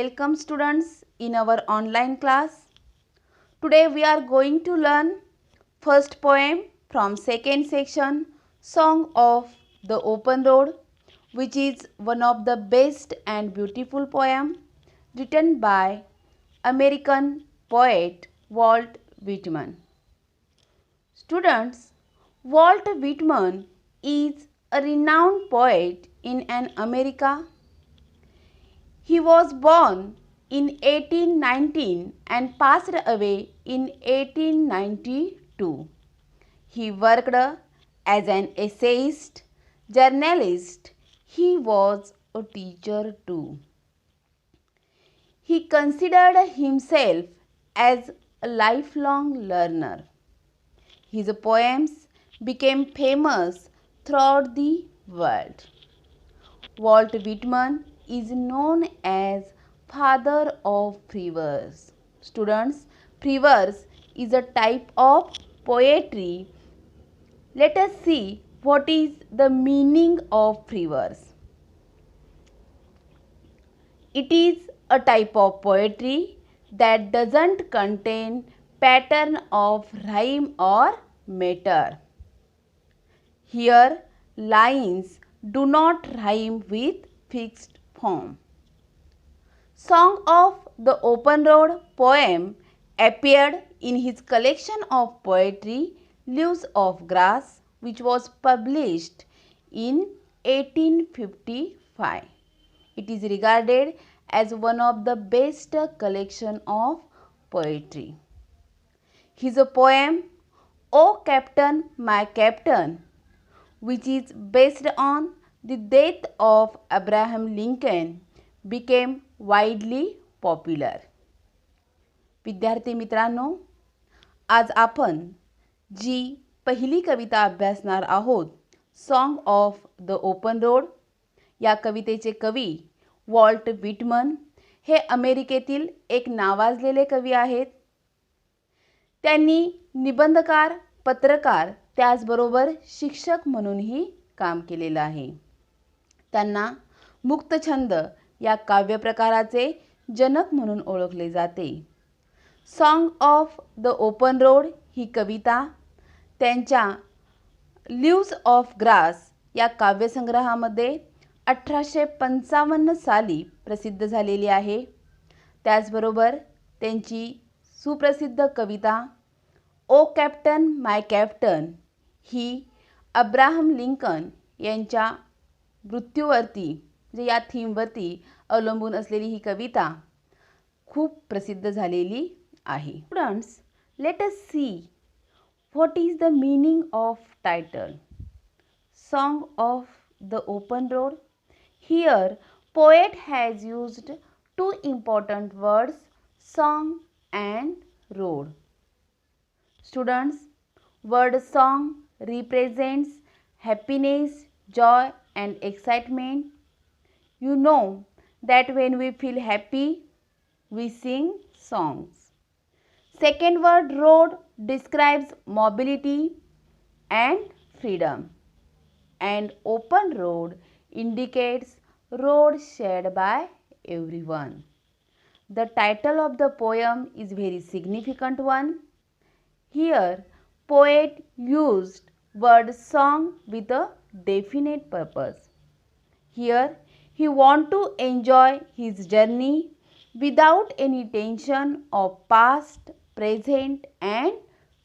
Welcome students in our online class. Today we are going to learn first poem from second section, Song of the Open Road, which is one of the best and beautiful poem written by American poet Walt Whitman. Students, Walt Whitman is a renowned poet in America. He was born in 1819 and passed away in 1892. He worked as an essayist, journalist. He was a teacher too. He considered himself as a lifelong learner. His poems became famous throughout the world. Walt Whitman is known as father of free verse. Students, free verse is a type of poetry. Let us see what is the meaning of free verse. It is a type of poetry that doesn't contain pattern of rhyme or meter. Here, lines do not rhyme with fixed form. Song of the Open Road poem appeared in his collection of poetry Leaves of Grass, which was published in 1855. It is regarded as one of the best collection of poetry. His poem O Captain, My Captain, which is based on the death of Abraham Lincoln, became widely popular. विद्यार्थी मित्रांनो, आज आपण जी पहिली कविता अभ्यासणार आहोत, song of the open road, या कवितेचे कवी वॉल्ट व्हिटमन हे अमेरिकेतील एक नावाजलेले कवी आहेत. त्यांनी निबंधकार, पत्रकार, त्याचबरोबर शिक्षक म्हणूनही काम केलेलं आहे. त्यांना मुक्तछंद या काव्यप्रकाराचे जनक म्हणून ओळखले जाते. Song of the open road ही कविता त्यांच्या लीव्स ऑफ ग्रास या काव्यसंग्रहामध्ये 1855 साली प्रसिद्ध झालेली आहे. त्याचबरोबर त्यांची सुप्रसिद्ध कविता ओ कॅप्टन माय कॅप्टन ही अब्राहम लिंकन यांच्या मृत्यूवरती, म्हणजे या थीमवरती अवलंबून असलेली ही कविता खूप प्रसिद्ध झालेली आहे. Students, let us see what is the meaning of title song of the open road. Here poet has used two important words, song and road. Students, word song represents happiness, joy and excitement. You know that when we feel happy, we sing songs. Second word road describes mobility and freedom. And open road indicates road shared by everyone. The title of the poem is very significant one. Here, poet used word song with a definite purpose. Here, he want to enjoy his journey without any tension of past, present and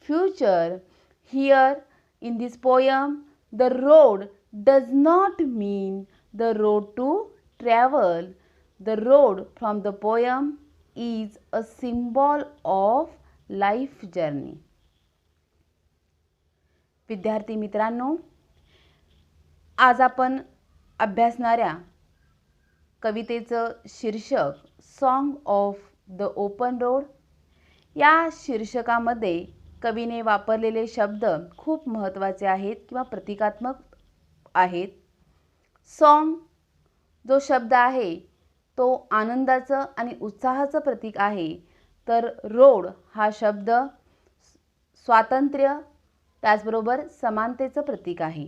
future. Here, in this poem, the road does not mean the road to travel. The road from the poem is a symbol of life journey. विद्यार्थी मित्रांनो, आज आपण अभ्यासणाऱ्या कवितेचं शीर्षक song of the open road. या शीर्षकामध्ये कवीने वापरलेले शब्द खूप महत्त्वाचे आहेत किंवा प्रतिकात्मक आहेत. सॉन्ग जो शब्द आहे तो आनंदाचं आणि उत्साहाचं प्रतीक आहे, तर रोड हा शब्द स्वातंत्र्य, त्याचबरोबर समानतेचं प्रतीक आहे.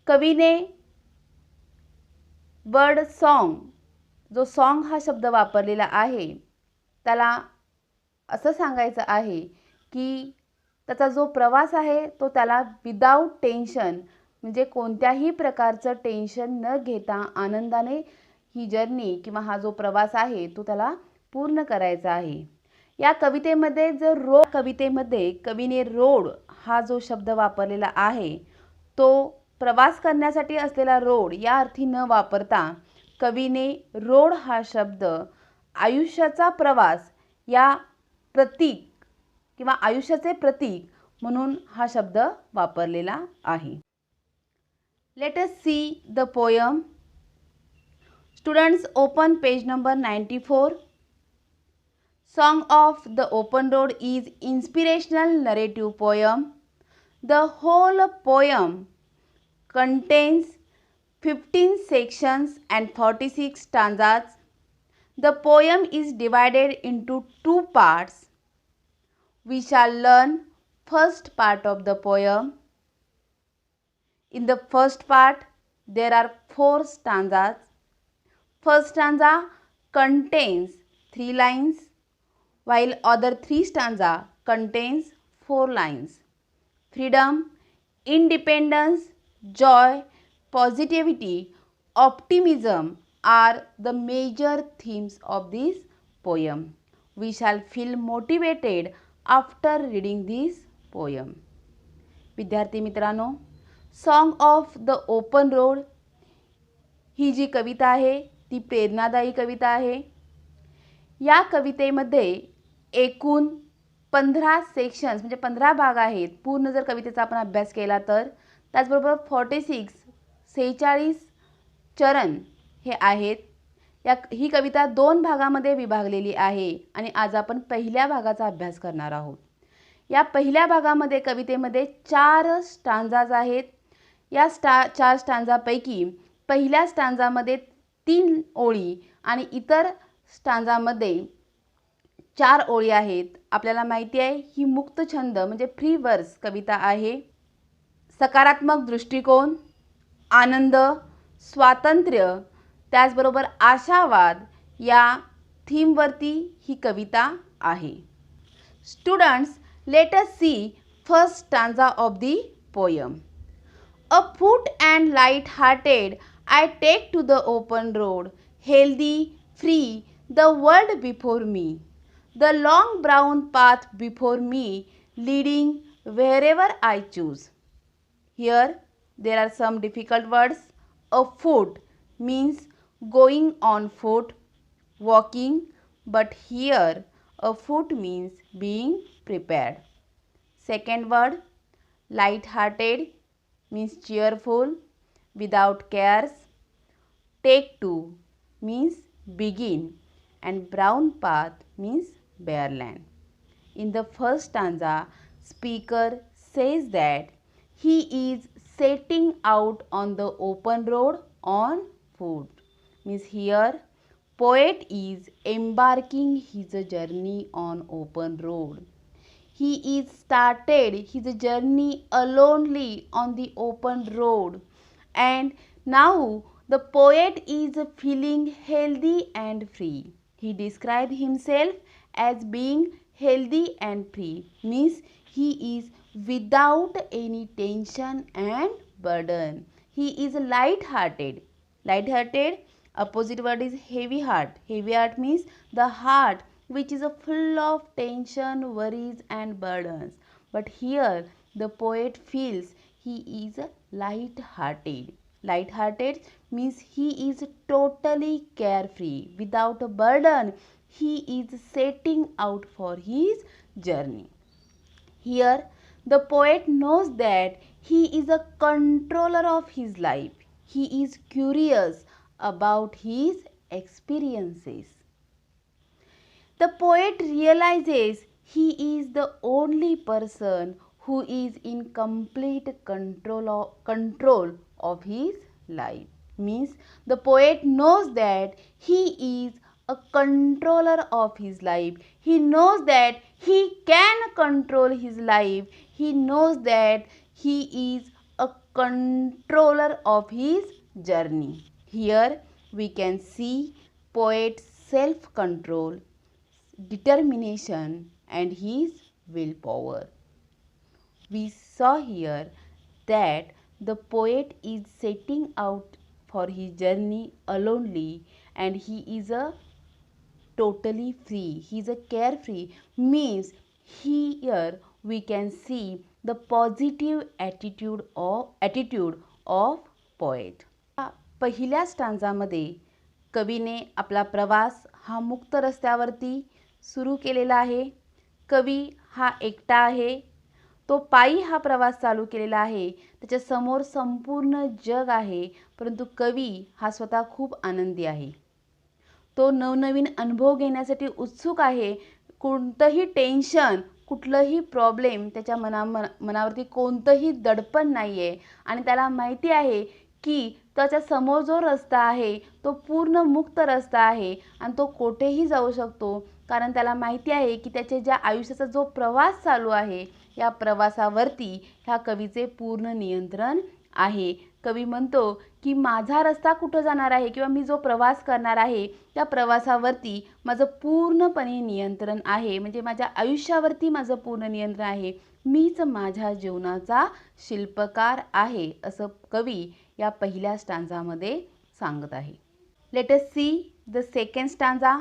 कवीने वर्ड सॉन्ग जो सॉन्ग हा शब्द वापरलेला आहे त्याला असं सांगायचं आहे की त्याचा जो प्रवास आहे तो त्याला विदाऊट टेन्शन म्हणजे कोणत्याही प्रकारचं टेन्शन न घेता आनंदाने ही जर्नी किंवा हा जो प्रवास आहे तो त्याला पूर्ण करायचा आहे. या कवितेमध्ये कवितेमध्ये कवीने रोड हा जो शब्द वापरलेला आहे तो प्रवास करण्यासाठी असलेला रोड या अर्थी न वापरता कवीने रोड हा शब्द आयुष्याचा प्रवास या प्रतीक किंवा आयुष्याचे प्रतीक म्हणून हा शब्द वापरलेला आहे. Late us see the poem. Students, open page number 94. Song of the Open Road is inspirational narrative poem. The whole poem contains 15 sections and 46 stanzas. The poem is divided into two parts. We shall learn first part of the poem. In the first part, there are 4 stanzas. First stanza contains 3 lines, while other 3 stanza contains 4 lines. Freedom, independence, joy, positivity, optimism are the major themes of this poem. We shall feel motivated after reading this poem. विद्यार्थी मित्रांनो, song of the open road ही जी कविता आहे ती प्रेरणादायी कविता आहे. या कवितेमध्ये एकूण 15 सेक्शन्स म्हणजे 15 भाग आहेत. पूर्ण जर कवितेचा आपण अभ्यास केला तर त्याचबरोबर 46 चरण हे आहेत. ही कविता 2 भागामध्ये विभागलेली आहे आणि आज आपण पहिल्या भागाचा अभ्यास करणार आहोत. या पहिल्या भागामध्ये कवितेमध्ये 4 स्टांजाज आहेत. या 4 स्टांजापैकी पहिल्या स्टांजामध्ये 3 ओळी आणि इतर स्टांजामध्ये 4 ओळी आहेत. आपल्याला माहिती आहे ही मुक्त छंद म्हणजे फ्री वर्स कविता आहे. सकारात्मक दृष्टिकोन, आनंद, स्वातंत्र्य, त्याचबरोबर आशावाद या थीमवरती ही कविता आहे. Students, let us see first stanza of the poem. A foot and light-hearted, I take to the open road, healthy, free, the world before me, the long brown path before me, leading wherever I choose. Here there are some difficult words. A foot means going on foot, walking, but here a foot means being prepared. Second word, light-hearted means cheerful, without cares. Take to means begin, and brown path means bare land. In the first stanza, speaker says that he is setting out on the open road on foot. Means here poet is embarking his journey on open road. He is started his journey alonely on the open road, and now the poet is feeling healthy and free. He described himself as being healthy and free, means he is without any tension and burden. He is light-hearted. Light-hearted, opposite word is heavy heart. Heavy heart means the heart which is full of tension, worries and burdens. But here the poet feels he is light-hearted. Light-hearted means he is totally carefree, without a burden. He is setting out for his journey. Here the poet knows that he is a controller of his life. He is curious about his experiences. The poet realizes he is the only person who is in complete control of his life. Means the poet knows that he is a controller of his life. He knows that he can control his life. He knows that he is a controller of his journey. Here we can see poet's self-control, determination, and his willpower. We saw here that the poet is setting out for his journey alonely, and he is a totally free. He is a carefree, means here we can see the positive attitude of poet. पहिल्या स्टांजामध्ये कवीने आपला प्रवास हा मुक्त रस्त्यावरती सुरू केलेला आहे. कवी हा एकटा आहे. तो पायी हा प्रवास चालू केलेला आहे. त्याच्या समोर संपूर्ण जग आहे, परंतु कवी हा स्वतः खूप आनंदी आहे. तो नवनवीन अनुभव घेण्यासाठी उत्सुक आहे. कोणतंही टेन्शन, कुठलंही प्रॉब्लेम त्याच्या मनावरती कोणतंही दडपण नाही आहे आणि त्याला माहिती आहे की त्याच्या समोर जो रस्ता आहे तो पूर्ण मुक्त रस्ता आहे आणि तो कोठेही जाऊ शकतो, कारण त्याला माहिती आहे की त्याच्या ज्या आयुष्याचा जो प्रवास चालू आहे या प्रवासावरती ह्या कवीचे पूर्ण नियंत्रण आहे. कवी म्हणतो की माझा रस्ता कुठं जाणार आहे किंवा मी जो प्रवास करणार आहे त्या प्रवासावरती माझं पूर्णपणे नियंत्रण आहे, म्हणजे माझ्या आयुष्यावरती माझं पूर्ण नियंत्रण आहे. मीच माझ्या जीवनाचा शिल्पकार आहे, असं कवी या पहिल्या स्टांजामध्ये सांगत आहे. Late us see the second stanza.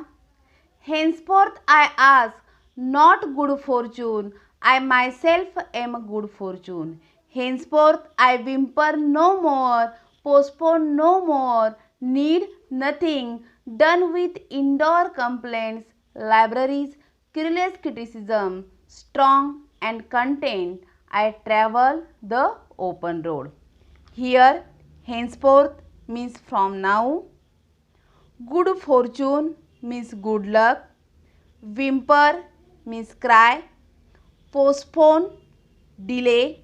Henceforth I ask not good fortune, I myself am good fortune. Henceforth I whimper no more, postpone no more, need nothing, done with indoor complaints, libraries, querulous criticism, strong and content, I travel the open road. Here henceforth means from now, good fortune means good luck, whimper means cry, postpone delay,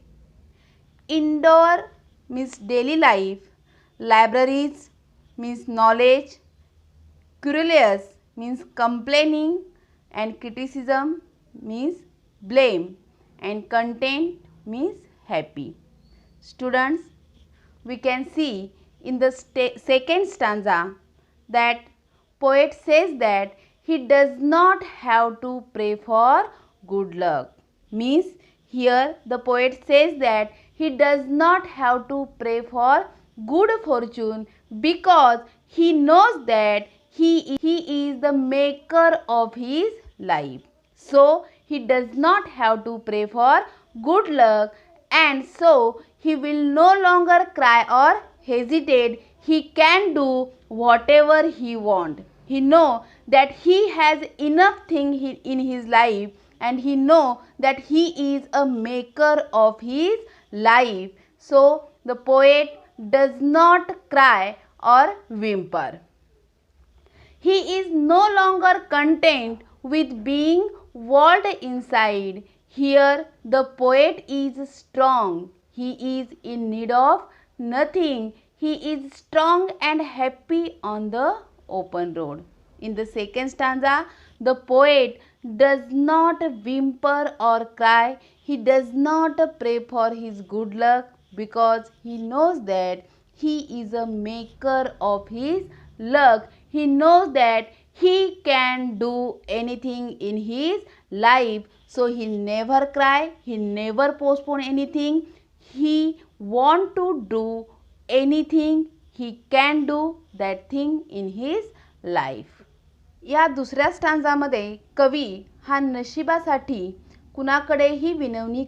indoor means daily life, libraries means knowledge, querulous means complaining, and criticism means blame, and content means happy. Students, we can see in the second stanza that poet says that he does not have to pray for good luck. Means here the poet says that he does not have to pray for good fortune because he knows that he is the maker of his life. So he does not have to pray for good luck, and so he will no longer cry or hesitate. He can do whatever he wants. He know that he has enough thing in his life, and he know that he is a maker of his life. So the poet does not cry or whimper. He is no longer content with being walled inside. Here the poet is strong. He is in need of nothing. He is strong and happy on the open road. In the second stanza, the poet does not whimper or cry. He does not pray for his good luck because he knows that he is a maker of his luck. He knows that he can do anything in his life. So he never cry, he never postpone anything. He want to do anything, he can do that thing in his life. या दुसऱ्या स्टांजामध्ये कवी हा नशिबासाठी कुणाकडेही विनवणी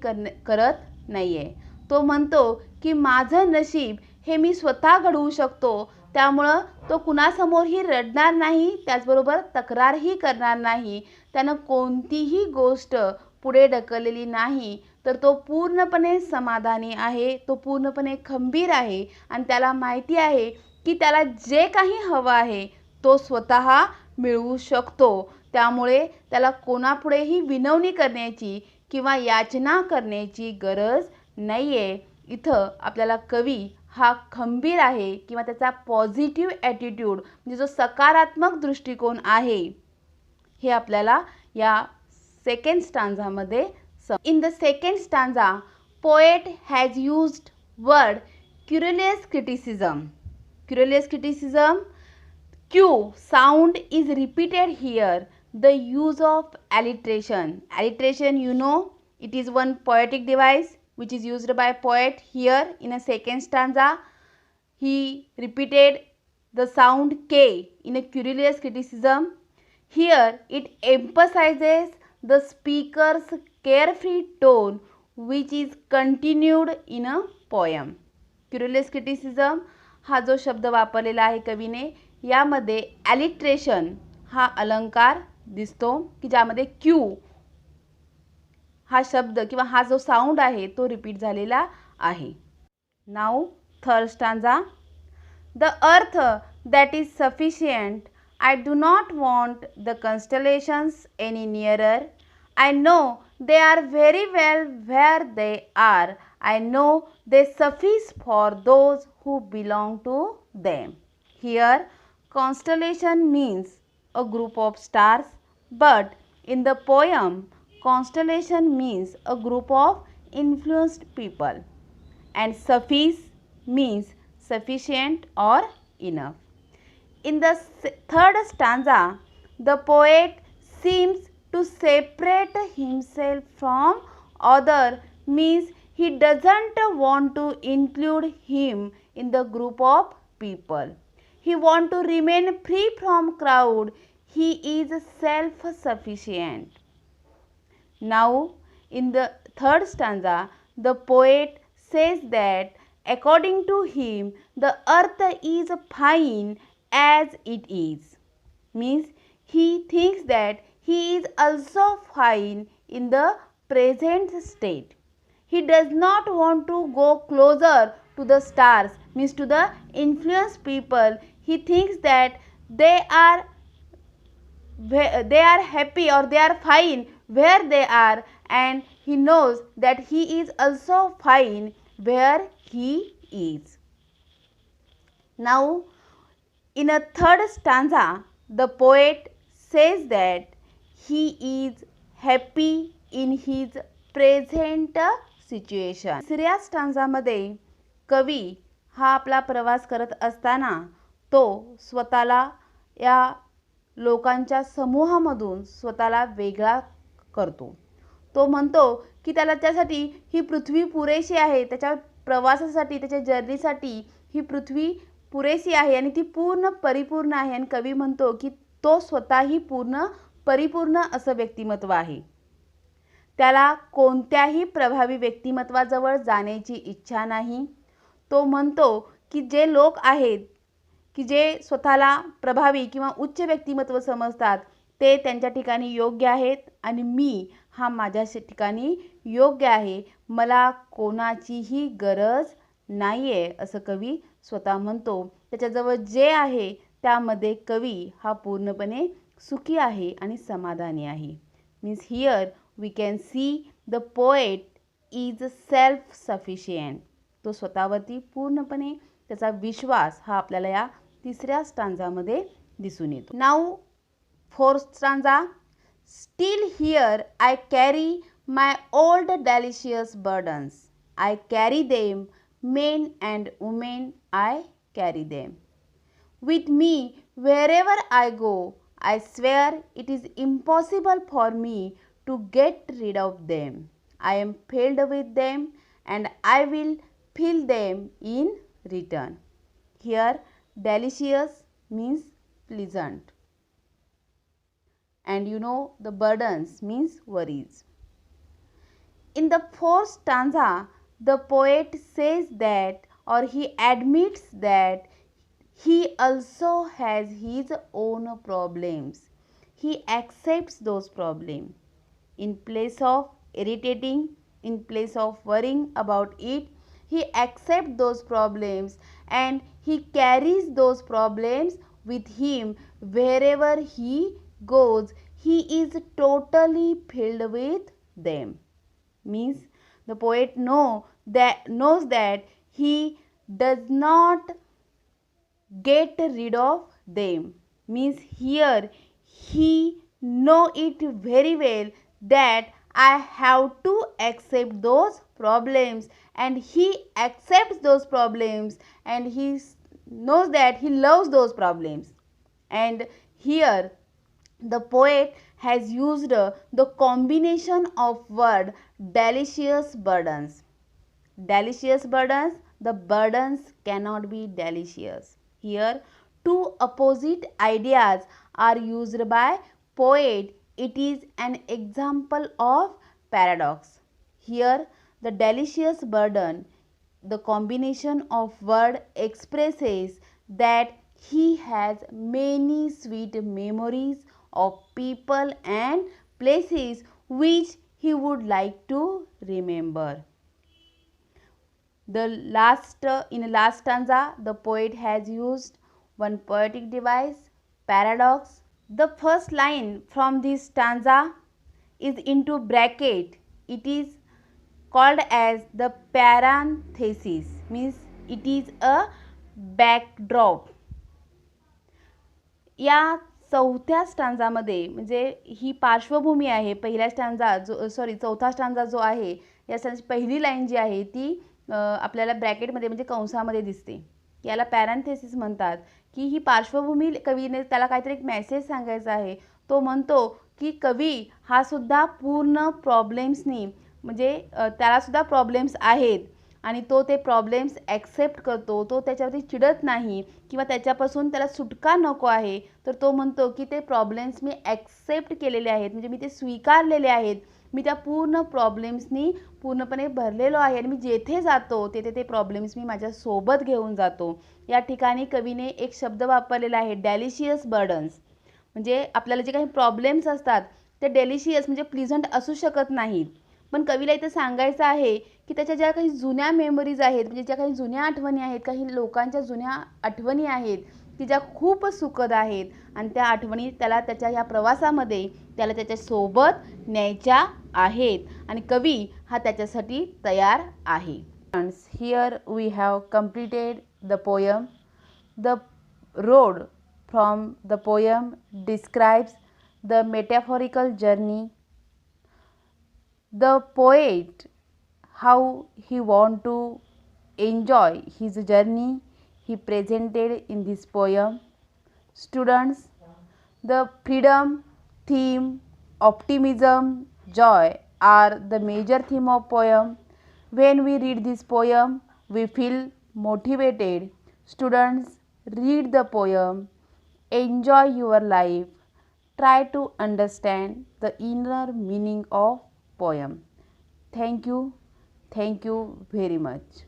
करत नाहीये. तो म्हणतो की माझं नशीब हे मी स्वतः घडवू शकतो, त्यामुळं तो कुणासमोरही रडणार नाही, त्याचबरोबर तक्रारही करणार नाही. त्यानं कोणतीही गोष्ट पुढे ढकललेली नाही, तर तो पूर्णपणे समाधानी आहे, तो पूर्णपणे खंबीर आहे आणि त्याला माहिती आहे की त्याला जे काही हवं आहे तो स्वतः मिळवू शकतो. त्यामुळे त्याला कोणापुढेही विनवणी करण्याची किंवा याचना करण्याची गरज नाही आहे. इथं आपल्याला कवी हा खंबीर आहे किंवा त्याचा पॉझिटिव्ह ॲटिट्यूड म्हणजे जो सकारात्मक दृष्टिकोन आहे हे आपल्याला या second स्टांजामध्ये. In the second stanza, poet has used word querulous criticism. Querulous criticism, Q sound is repeated here. The use of alliteration. Alliteration, you know, it is one poetic device which is used by poet. Here in a second stanza, he repeated the sound K in a querulous criticism. Here it emphasizes the speaker's carefree tone which is continued in a poem. Querulous criticism हा जो शब्द वापरलेला आहे कवीने, यामध्ये ॲलिट्रेशन हा अलंकार दिसतो की ज्यामध्ये क्यू हा शब्द किंवा हा जो साऊंड आहे तो रिपीट झालेला आहे. Now third stanza. The earth that is sufficient. I do not want the constellations any nearer. I know they are very well where they are. I know they suffice for those who belong to them. Here, constellation means a group of stars, but in the poem, constellation means a group of influenced people, and suffice means sufficient or enough. In the third stanza, the poet seems to separate himself from other, means he doesn't want to include him in the group of people. He wants to remain free from crowd. He is self-sufficient. Now, in the third stanza, the poet says that according to him, the earth is fine as it is, means he thinks that he is also fine in the present state. He does not want to go closer to the stars, means to the influenced people. He thinks that they are happy or they are fine where they are, and he knows that he is also fine where he is. Now, in a third stanza, the poet says that he is happy in his present situation. तिसऱ्या स्टांजामध्ये कवी हा आपला प्रवास करत असताना तो स्वतःला या लोकांच्या समूहामधून स्वतःला वेगळा करतो. तो म्हणतो की त्याला त्यासाठी ही पृथ्वी पुरेशी आहे, त्याच्या प्रवासासाठी, त्याच्या जर्नीसाठी ही पृथ्वी पुरेशी आहे आणि ती पूर्ण परिपूर्ण आहे. आणि कवी म्हणतो की तो स्वतःही पूर्ण परिपूर्ण असं व्यक्तिमत्व आहे. त्याला कोणत्याही प्रभावी व्यक्तिमत्वाजवळ जाण्याची इच्छा नाही. तो म्हणतो की जे लोक आहेत की जे स्वतःला प्रभावी किंवा उच्च व्यक्तिमत्व समजतात ते त्यांच्या ठिकाणी योग्य आहेत आणि मी हा माझ्या ठिकाणी योग्य आहे. मला कोणाचीही गरज नाही आहे असं कवी स्वतः म्हणतो. त्याच्याजवळ जे आहे त्यामध्ये कवी हा पूर्णपणे सुखी आहे आणि समाधानी आहे. Means here we can see the poet is self sufficient. तो स्वतःवरती पूर्णपणे त्याचा विश्वास हा आपल्याला या तिसऱ्या स्टांजामध्ये दिसून येतो. Now fourth stanza. Still here I carry my old delicious burdens. I carry them, men and women, I carry them with me wherever I go. I swear it is impossible for me to get rid of them. I am filled with them and I will fill them in return. Here delicious means pleasant, and you know the burdens means worries. In the fourth stanza, the poet says that, or he admits that he also has his own problems. He accepts those problems. In place of irritating, in place of worrying about it, he accepts those problems and he carries those problems with him wherever he goes. He is totally filled with them. Means the poet knows that he does not get rid of them. Means here he know it very well that I have to accept those problems, and he accepts those problems and he knows that he loves those problems. And here the poet has used the combination of word delicious burdens. Delicious burdens, the burdens cannot be delicious. Here two opposite ideas are used by poet. It is an example of paradox. Here the delicious burden, the combination of word expresses that he has many sweet memories of people and places which he would like to remember. The last in last stanza, the poet has used one poetic device, paradox. The first line from this stanza is into bracket. It is called as the parenthesis, means it is a backdrop. या चौथ्या स्टांजामध्ये म्हणजे ही पार्श्वभूमी आहे. पहिल्या stanza जो चौथा stanza जो आहे या स्टांजाची पहिली लाईन जी आहे ती आपल्याला ब्रॅकेटमध्ये म्हणजे कंसामध्ये दिसते. याला पॅरेंथेसिस म्हणतात. की ही पार्श्वभूमी कवीने त्याला काहीतरी एक मेसेज सांगायचा आहे. तो म्हणतो की कवी हा सुद्धा पूर्ण प्रॉब्लेम्सनी म्हणजे त्याला सुद्धा प्रॉब्लेम्स आहेत आणि तो ते प्रॉब्लेम्स ॲक्सेप्ट करतो. तो त्याच्यावरती चिडत नाही किंवा त्याच्यापासून त्याला सुटका नको आहे. तर तो म्हणतो की ते प्रॉब्लेम्स मी ॲक्सेप्ट केलेले आहेत, म्हणजे मी ते स्वीकारलेले आहेत. मी त्या पूर्ण प्रॉब्लेम्सनी पूर्णपणे भरलेलो आहे आणि मी जेथे जातो तेथे ते प्रॉब्लेम्स मी माझ्यासोबत घेऊन जातो. या ठिकाणी कवीने एक शब्द वापरलेला आहे, डेलिशियस बर्डन्स. म्हणजे आपल्याला जे काही प्रॉब्लेम्स असतात ते डेलिशियस म्हणजे प्लीझंट असू शकत नाहीत. पण कवीला इथं सांगायचं आहे की त्याच्या ज्या काही जुन्या मेमरीज आहेत, म्हणजे ज्या काही जुन्या आठवणी आहेत, काही लोकांच्या जुन्या आठवणी आहेत की ज्या खूप सुखद आहेत आणि त्या आठवणी त्याला त्याच्या ह्या प्रवासामध्ये त्याला त्याच्यासोबत न्यायच्या आहेत आणि कवी हा त्याच्यासाठी तयार आहे. Friends, here we have completed the poem. The road from the poem describes the metaphorical journey. The poet, how he want to enjoy his journey, he presented in this poem. Students, the freedom, theme, optimism, joy are the major theme of poem. When we read this poem, we feel motivated. Students, read the poem, enjoy your life, try to understand the inner meaning of poem. Thank you very much.